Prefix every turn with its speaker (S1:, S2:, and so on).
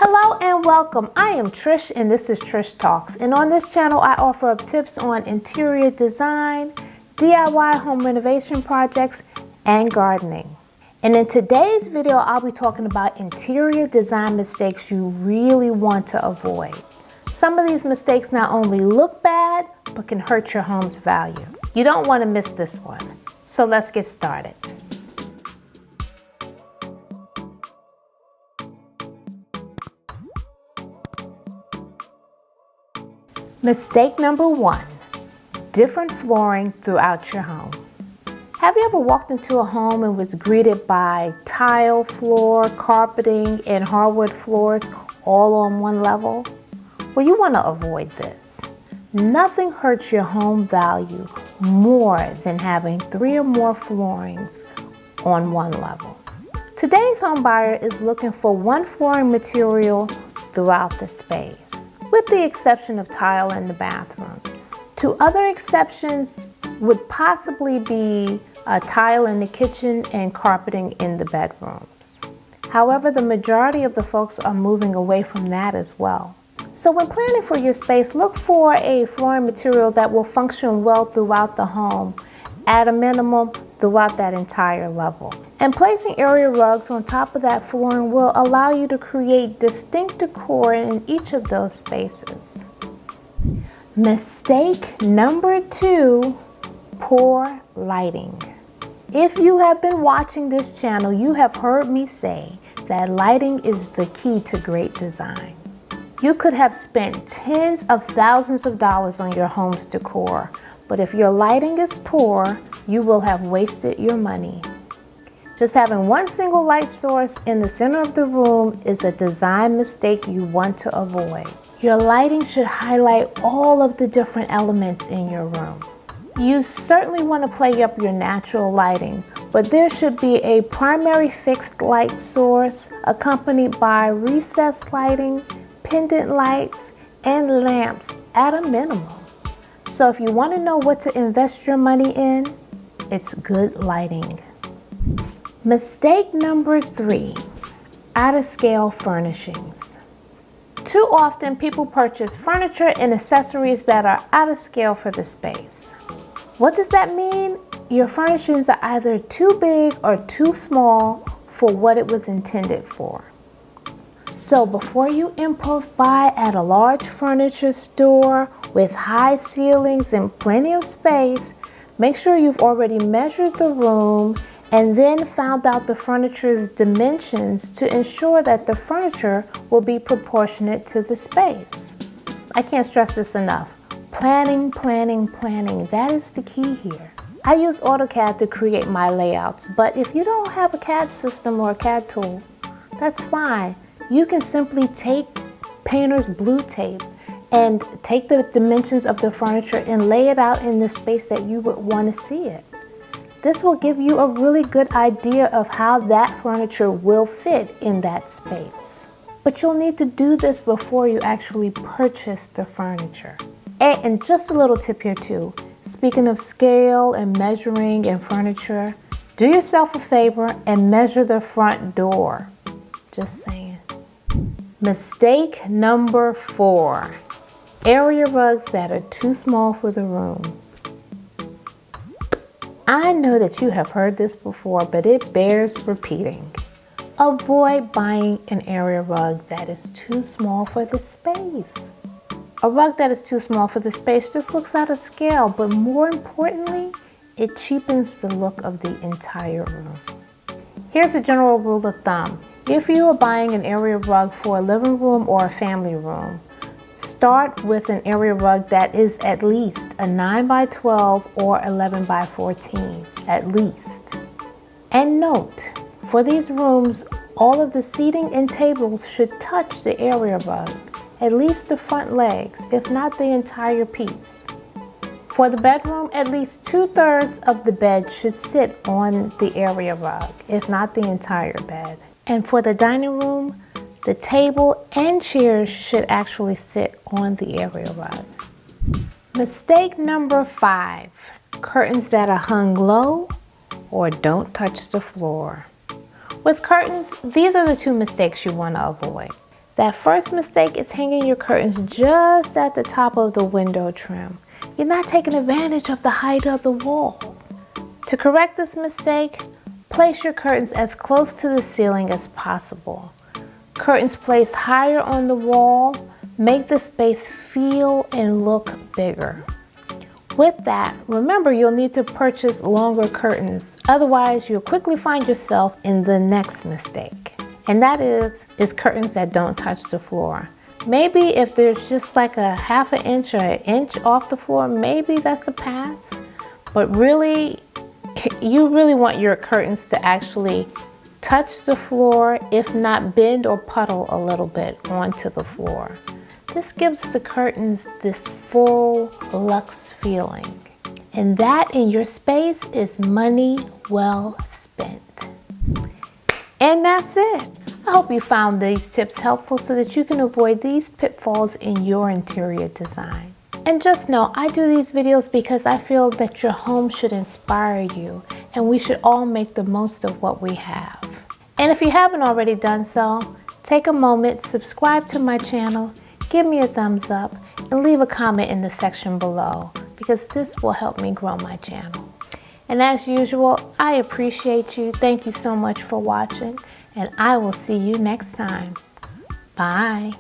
S1: Hello and welcome. I am Trish and this is Trish Talks. And on this channel I offer up tips on interior design, DIY home renovation projects, and gardening. And in today's video I'll be talking about interior design mistakes you really want to avoid. Some of these mistakes not only look bad, but can hurt your home's value. You don't want to miss this one. So let's get started. Mistake number 1, different flooring throughout your home. Have you ever walked into a home and was greeted by tile floor, carpeting, and hardwood floors all on one level? Well, you want to avoid this. Nothing hurts your home value more than having 3 or more floorings on one level. Today's home buyer is looking for one flooring material throughout the space, with the exception of tile in the bathrooms. 2 other exceptions would possibly be a tile in the kitchen and carpeting in the bedrooms. However, the majority of the folks are moving away from that as well. So when planning for your space, look for a flooring material that will function well throughout the home, at a minimum throughout that entire level. And placing area rugs on top of that flooring will allow you to create distinct decor in each of those spaces. Mistake number 2, poor lighting. If you have been watching this channel, you have heard me say that lighting is the key to great design. You could have spent tens of thousands of dollars on your home's decor, but if your lighting is poor, you will have wasted your money. Just having one single light source in the center of the room is a design mistake you want to avoid. Your lighting should highlight all of the different elements in your room. You certainly want to play up your natural lighting, but there should be a primary fixed light source accompanied by recessed lighting, pendant lights, and lamps at a minimum. So if you want to know what to invest your money in, it's good lighting. Mistake number 3, out-of-scale furnishings. Too often people purchase furniture and accessories that are out of scale for the space. What does that mean? Your furnishings are either too big or too small for what it was intended for. So before you impulse buy at a large furniture store with high ceilings and plenty of space, make sure you've already measured the room and then found out the furniture's dimensions to ensure that the furniture will be proportionate to the space. I can't stress this enough. Planning, planning, planning. That is the key here. I use AutoCAD to create my layouts, but if you don't have a CAD system or a CAD tool, that's fine. You can simply take painter's blue tape and take the dimensions of the furniture and lay it out in the space that you would want to see it. This will give you a really good idea of how that furniture will fit in that space. But you'll need to do this before you actually purchase the furniture. And just a little tip here too. Speaking of scale and measuring and furniture, do yourself a favor and measure the front door. Just saying. Mistake number 4, area rugs that are too small for the room. I know that you have heard this before, but it bears repeating. Avoid buying an area rug that is too small for the space. A rug that is too small for the space just looks out of scale, but more importantly, it cheapens the look of the entire room. Here's a general rule of thumb. If you are buying an area rug for a living room or a family room, start with an area rug that is at least a 9 by 12 or 11 by 14, at least. And note, for these rooms, all of the seating and tables should touch the area rug, at least the front legs, if not the entire piece. For the bedroom, at least 2/3 of the bed should sit on the area rug, if not the entire bed. And for the dining room, the table and chairs should actually sit on the area rug. Mistake number 5, curtains that are hung low or don't touch the floor. With curtains, these are the 2 mistakes you want to avoid. That first mistake is hanging your curtains just at the top of the window trim. You're not taking advantage of the height of the wall. To correct this mistake, place your curtains as close to the ceiling as possible. Curtains placed higher on the wall make the space feel and look bigger. With that, remember you'll need to purchase longer curtains, otherwise you'll quickly find yourself in the next mistake. And that is curtains that don't touch the floor. Maybe if there's just like a half an inch or an inch off the floor, maybe that's a pass. But really, you really want your curtains to actually touch the floor, if not bend or puddle a little bit onto the floor. This gives the curtains this full luxe feeling. And that in your space is money well spent. And that's it. I hope you found these tips helpful so that you can avoid these pitfalls in your interior design. And just know, I do these videos because I feel that your home should inspire you and we should all make the most of what we have. And if you haven't already done so, take a moment, subscribe to my channel, give me a thumbs up, and leave a comment in the section below because this will help me grow my channel. And as usual, I appreciate you. Thank you so much for watching, and I will see you next time. Bye.